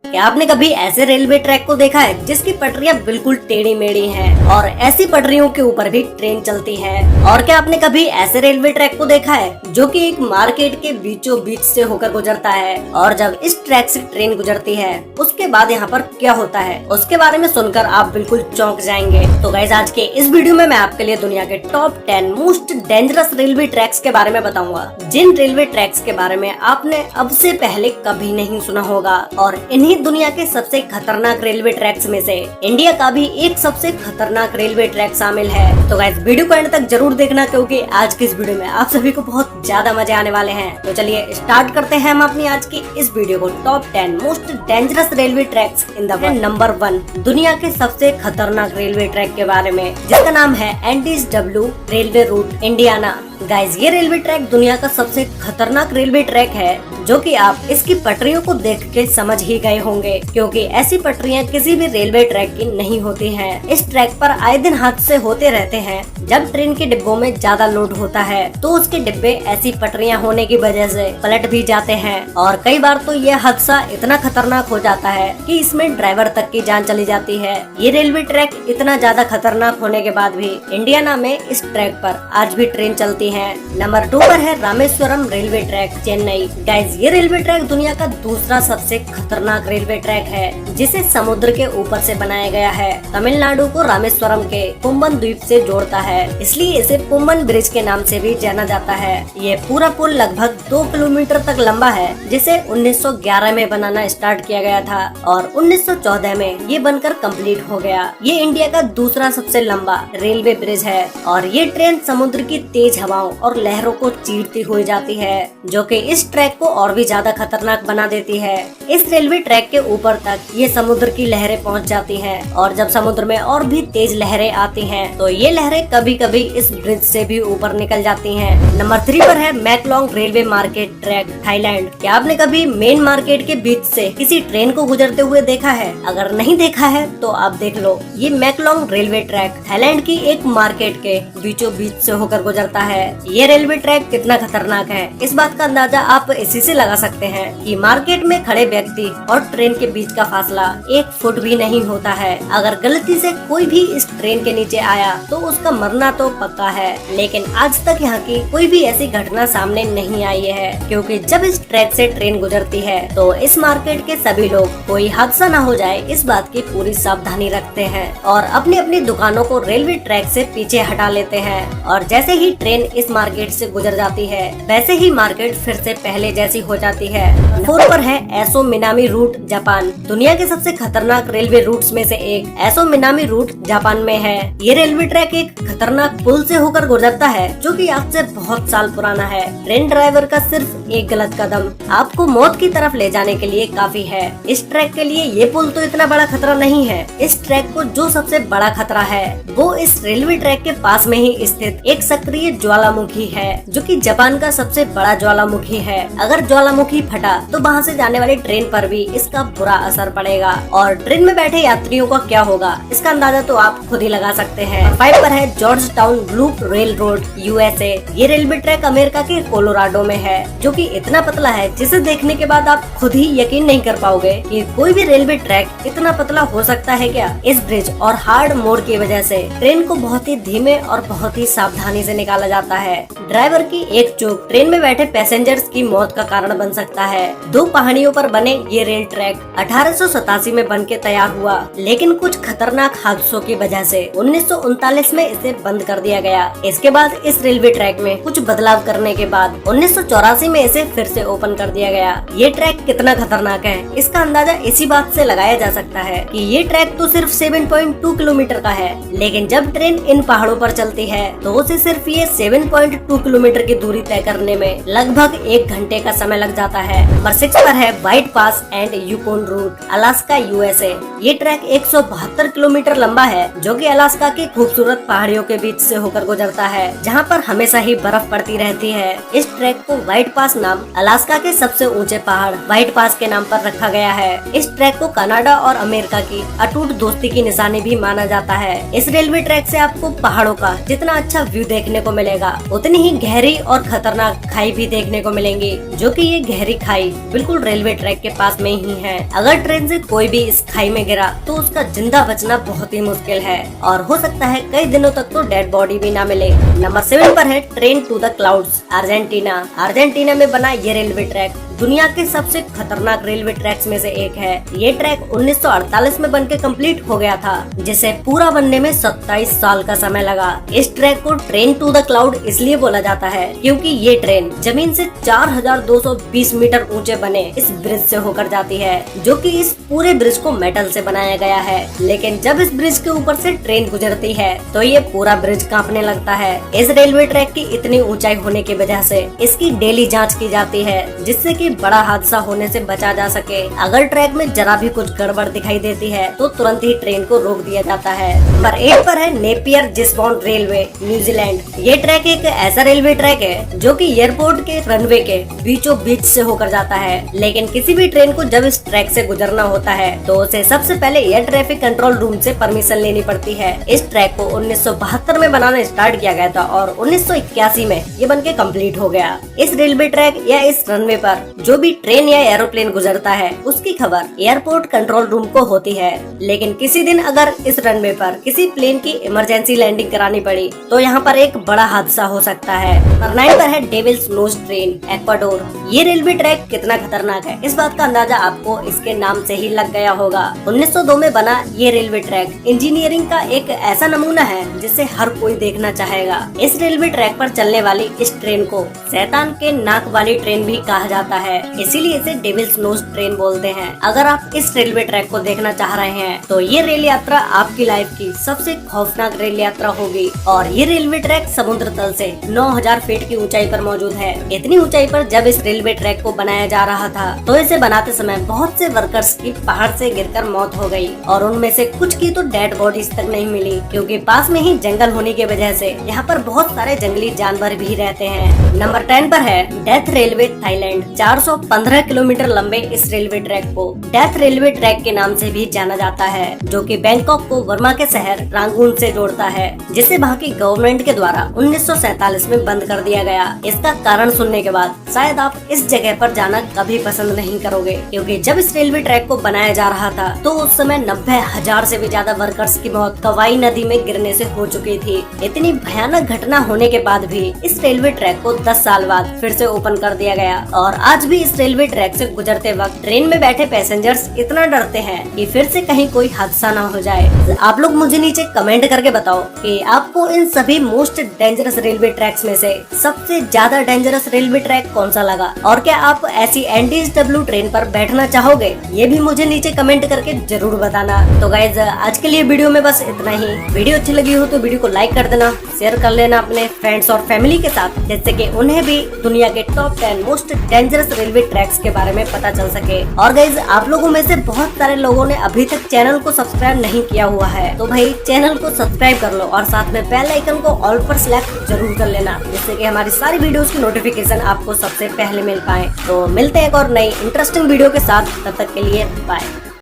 क्या आपने कभी ऐसे रेलवे ट्रैक को देखा है जिसकी पटरियां बिल्कुल टेढ़ी मेढ़ी हैं और ऐसी पटरियों के ऊपर भी ट्रेन चलती है? और क्या आपने कभी ऐसे रेलवे ट्रैक को देखा है जो कि एक मार्केट के बीचों बीच से होकर गुजरता है? और जब इस ट्रैक से ट्रेन गुजरती है उसके बाद यहाँ पर क्या होता है, उसके बारे में सुनकर आप बिल्कुल चौंक जाएंगे। तो गाइस, आज के इस वीडियो में मैं आपके लिए दुनिया के top 10 most dangerous railway tracks के बारे में बताऊंगा, जिन रेलवे ट्रैक्स के बारे में आपने अब से पहले कभी नहीं सुना होगा। और इन्हीं दुनिया के सबसे खतरनाक रेलवे ट्रैक्स में से इंडिया का भी एक सबसे खतरनाक रेलवे ट्रैक शामिल है। तो गाइस, वीडियो को एंड तक जरूर देखना, क्योंकि आज की इस वीडियो में आप सभी को बहुत ज्यादा मजे आने वाले हैं। तो चलिए स्टार्ट करते हैं हम अपनी आज की इस वीडियो को। Top 10 most dangerous railway tracks in the world. Number 1, दुनिया के सबसे खतरनाक रेलवे ट्रैक के बारे में, जिसका नाम है Andes W railway route, Indiana. Guys, ये रेलवे ट्रैक दुनिया का सबसे खतरनाक रेलवे ट्रैक है, जो कि आप इसकी पटरियों को देख के समझ ही गए होंगे, क्योंकि ऐसी पटरियां किसी भी रेलवे ट्रैक की नहीं होती हैं। इस ट्रैक पर आए दिन हादसे होते रहते हैं। जब ट्रेन के डिब्बों में ज्यादा लोड होता है तो उसके डिब्बे ऐसी पटरियां होने की वजह से पलट भी जाते हैं, और कई बार तो यह हादसा इतना खतरनाक हो जाता है कि इसमें ड्राइवर तक की जान चली जाती है। ये रेलवे ट्रैक इतना ज्यादा खतरनाक होने के बाद भी इंडियाना में इस ट्रैक पर आज भी ट्रेन चलती है। नंबर 2 पर है Rameswaram railway track, Chennai. Guys, ये रेलवे ट्रैक दुनिया का दूसरा सबसे खतरनाक रेलवे ट्रैक है, जिसे समुद्र के ऊपर से बनाया गया है। तमिलनाडु को रामेश्वरम के पुम्बन द्वीप से जोड़ता है, इसलिए इसे पुम्बन ब्रिज के नाम से भी जाना जाता है। ये पूरा पुल लगभग 2 किलोमीटर तक लंबा है, जिसे 1911 में बनाना स्टार्ट किया गया था और 1914 में ये बनकर कंप्लीट हो गया। ये इंडिया का दूसरा सबसे लंबा रेलवे ब्रिज है, और ये ट्रेन समुद्र की तेज हवाओं और लहरों को चीरती हुई जाती है, जो कि इस ट्रैक को और भी ज्यादा खतरनाक बना देती है। इस रेलवे ट्रैक के ऊपर तक ये समुद्र की लहरें पहुंच जाती हैं, और जब समुद्र में और भी तेज लहरें आती हैं तो ये लहरें कभी कभी इस ब्रिज से भी ऊपर निकल जाती हैं। नंबर 3 पर है मैकलोंग रेलवे मार्केट ट्रैक, थाईलैंड। क्या आपने कभी मेन मार्केट के बीच से किसी ट्रेन को गुजरते हुए देखा है? अगर नहीं देखा है तो आप देख लो। ये मैकलोंग रेलवे ट्रैक थाईलैंड की एक मार्केट के बीचों बीच से होकर गुजरता है। ये रेलवे ट्रैक कितना खतरनाक है, इस बात का अंदाजा आप इसी से लगा सकते हैं कि मार्केट में खड़े व्यक्ति और ट्रेन के बीच का फासला 1 फुट भी नहीं होता है। अगर गलती से कोई भी इस ट्रेन के नीचे आया तो उसका मरना तो पक्का है। लेकिन आज तक यहाँ की कोई भी ऐसी घटना सामने नहीं आई है, क्योंकि जब इस ट्रैक से ट्रेन गुजरती है तो इस मार्केट के सभी लोग कोई हादसा न हो जाए इस बात की पूरी सावधानी रखते हैं और अपनी अपनी दुकानों को रेलवे ट्रैक से पीछे हटा लेते हैं। और जैसे ही ट्रेन इस मार्केट से गुजर जाती है, वैसे ही मार्केट फिर से पहले जैसी हो जाती है। 4 पर है एसो मिनामी रूट, जापान। दुनिया के सबसे खतरनाक रेलवे रूट्स में से एक एसो मिनामी रूट जापान में है। ये रेलवे ट्रैक एक खतरनाक पुल से होकर गुजरता है, जो कि आज से बहुत साल पुराना है। ट्रेन ड्राइवर का सिर्फ एक गलत कदम आपको मौत की तरफ ले जाने के लिए काफी है। इस ट्रैक के लिए ये पुल तो इतना बड़ा खतरा नहीं है। इस ट्रैक को जो सबसे बड़ा खतरा है वो इस रेलवे ट्रैक के पास में ही स्थित एक सक्रिय ज्वालामुखी है, जो कि जापान का सबसे बड़ा ज्वालामुखी है। अगर ज्वालामुखी फटा तो वहाँ से जाने वाली ट्रेन पर भी इसका बुरा असर पड़ेगा, और ट्रेन में बैठे यात्रियों का क्या होगा इसका अंदाजा तो आप खुद ही लगा सकते हैं। 5 पर है George town loop rail road, USA. ये रेलवे ट्रैक अमेरिका के कोलोराडो में है, जो कि इतना पतला है जिसे देखने के बाद आप खुद ही यकीन नहीं कर पाओगे कि कोई भी रेलवे ट्रैक इतना पतला हो सकता है क्या। इस ब्रिज और हार्ड मोड़ की वजह से ट्रेन को बहुत ही धीमे और बहुत ही सावधानी से निकाला जाता है। ड्राइवर की एक चूक ट्रेन में बैठे पैसेंजर्स की मौत का कारण बन सकता है। 2 पहाड़ियों पर बने ये रेल ट्रैक 1887 में बन के तैयार हुआ, लेकिन कुछ खतरनाक हादसों की वजह से 1939 में इसे बंद कर दिया गया। इसके बाद इस रेलवे ट्रैक में कुछ बदलाव करने के बाद 1984 में इसे फिर से ओपन कर दिया गया। ये ट्रैक कितना खतरनाक है इसका अंदाजा इसी बात से लगाया जा सकता है कि ये ट्रैक तो सिर्फ 7.2 किलोमीटर का है, लेकिन जब ट्रेन इन पहाड़ों पर चलती है तो उसे सिर्फ ये 7.2 किलोमीटर की दूरी तय करने में लगभग 1 घंटे का समय लग जाता है। नंबर 6 पर है White Pass and Yukon Route, Alaska, USA. ये ट्रैक 172 किलोमीटर लंबा है, जो कि अलास्का की खूबसूरत पहाड़ियों के बीच से होकर गुजरता है, जहां पर हमेशा ही बर्फ पड़ती रहती है। इस ट्रैक को व्हाइट पास नाम अलास्का के सबसे ऊंचे पहाड़ व्हाइट पास के नाम पर रखा गया है। इस ट्रैक को कनाडा और अमेरिका की अटूट दोस्ती की निशानी भी माना जाता है। इस रेलवे ट्रैक से आपको पहाड़ों का जितना अच्छा व्यू देखने को मिलेगा मिलेगा, उतनी ही गहरी और खतरनाक खाई भी देखने को मिलेंगी, जो कि ये गहरी खाई बिल्कुल रेलवे ट्रैक के पास में ही है। अगर ट्रेन से कोई भी इस खाई में गिरा तो उसका जिंदा बचना बहुत ही मुश्किल है और हो सकता है कई दिनों तक तो डेड बॉडी भी ना मिले। नंबर 7 पर है Train to the Clouds, Argentina. Argentina में बना ये रेलवे ट्रैक दुनिया के सबसे खतरनाक रेलवे ट्रैक्स में से एक है। ये ट्रैक 1948 में बनके कंप्लीट हो गया था, जिसे पूरा बनने में 27 साल का समय लगा। इस ट्रैक को ट्रेन टू द क्लाउड इसलिए बोला जाता है क्योंकि ये ट्रेन जमीन से 4220 मीटर ऊंचे बने इस ब्रिज से होकर जाती है, जो कि इस पूरे ब्रिज को मेटल से बनाया गया है। लेकिन जब इस ब्रिज के ऊपर से ट्रेन गुजरती है तो ये पूरा ब्रिज कांपने लगता है। इस रेलवे ट्रैक की इतनी ऊंचाई होने की वजह से इसकी डेली जांच की जाती है, जिससे कि बड़ा हादसा होने से बचा जा सके। अगर ट्रैक में जरा भी कुछ गड़बड़ दिखाई देती है तो तुरंत ही ट्रेन को रोक दिया जाता है। नंबर 8 पर है नेपियर जिस्बॉर्न रेलवे, न्यूजीलैंड। ये ट्रैक एक ऐसा रेलवे ट्रैक है जो कि एयरपोर्ट के रनवे के बीचों बीच से होकर जाता है। लेकिन किसी भी ट्रेन को जब इस ट्रैक से गुजरना होता है तो उसे सबसे पहले एयर ट्रैफिक कंट्रोल रूम से परमिशन लेनी पड़ती है। इस ट्रैक को 1972 में बनाना स्टार्ट किया गया था और 1981 में ये बनके कंप्लीट हो गया। इस रेलवे ट्रैक या इस रनवे पर जो भी ट्रेन या एरोप्लेन गुजरता है उसकी खबर एयरपोर्ट कंट्रोल रूम को होती है। लेकिन किसी दिन अगर इस रनवे पर किसी प्लेन की इमरजेंसी लैंडिंग करानी पड़ी तो यहाँ पर एक बड़ा हादसा हो सकता है। नंबर 9 पर है डेविल्स नोज ट्रेन, एक्वाडोर। ये रेलवे ट्रैक कितना खतरनाक है इस बात का अंदाजा आपको इसके नाम से ही लग गया होगा। 1902 में बना ये रेलवे ट्रैक इंजीनियरिंग का एक ऐसा नमूना है जिसे हर कोई देखना चाहेगा। इस रेलवे ट्रैक पर चलने वाली इस ट्रेन को शैतान के नाक वाली ट्रेन भी कहा जाता है, इसीलिए इसे डेविल्स नोज ट्रेन बोलते हैं। अगर आप इस रेलवे ट्रैक को देखना चाह रहे हैं तो ये रेल यात्रा आपकी लाइफ की सबसे खौफनाक रेल यात्रा होगी। और ये रेलवे ट्रैक समुद्र तल से 9000 फीट की ऊंचाई पर मौजूद है। इतनी ऊंचाई पर जब इस रेलवे ट्रैक को बनाया जा रहा था तो इसे बनाते समय बहुत से वर्कर्स की पहाड़ से गिरकर मौत हो गई और उनमें से कुछ की तो डेड बॉडीज तक नहीं मिली, क्योंकि पास में ही जंगल होने की वजह से यहाँ पर बहुत सारे जंगली जानवर भी रहते हैं। नंबर 10 पर है डेथ रेलवे, थाईलैंड। 415 किलोमीटर लंबे इस रेलवे ट्रैक को डेथ रेलवे ट्रैक के नाम से भी जाना जाता है, जो कि बैंकॉक को वर्मा के शहर रंगून से जोड़ता है, जिसे वहाँ की गवर्नमेंट के द्वारा 1947 में बंद कर दिया गया। इसका कारण सुनने के बाद शायद आप इस जगह पर जाना कभी पसंद नहीं करोगे, क्योंकि जब इस रेलवे ट्रैक को बनाया जा रहा था तो उस समय 90,000 से भी ज्यादा वर्कर्स की मौत कवाई नदी में गिरने से हो चुकी थी। इतनी भयानक घटना होने के बाद भी इस रेलवे ट्रैक को 10 साल बाद फिर से ओपन कर दिया गया और आज भी इस रेलवे ट्रैक से गुजरते वक्त ट्रेन में बैठे पैसेंजर्स इतना डरते हैं कि फिर से कहीं कोई हादसा ना हो जाए। आप लोग मुझे नीचे कमेंट करके बताओ कि आपको इन सभी मोस्ट डेंजरस रेलवे ट्रैक्स में से सबसे ज्यादा डेंजरस रेलवे ट्रैक कौन सा लगा, और क्या आप ऐसी NDSW ट्रेन पर बैठना चाहोगे, ये भी मुझे नीचे कमेंट करके जरूर बताना। तो गाइज आज के लिए वीडियो में बस इतना ही। वीडियो अच्छी लगी हो तो वीडियो को लाइक कर देना, शेयर कर लेना अपने फ्रेंड्स और फैमिली के साथ, जिससे कि उन्हें भी दुनिया के top 10 most dangerous railway tracks के बारे में पता चल सके। और गाइज आप लोगों में से बहुत सारे लोगों ने अभी तक चैनल को सब्सक्राइब नहीं किया हुआ है, तो भाई चैनल को सब्सक्राइब कर लो और साथ में बेल आइकन को ऑल पर सिलेक्ट जरूर कर लेना, जिससे कि हमारी सारी वीडियोस की नोटिफिकेशन आपको सबसे पहले मिल पाए। तो मिलते हैं एक और नई इंटरेस्टिंग वीडियो के साथ, तब तक के लिए बाय।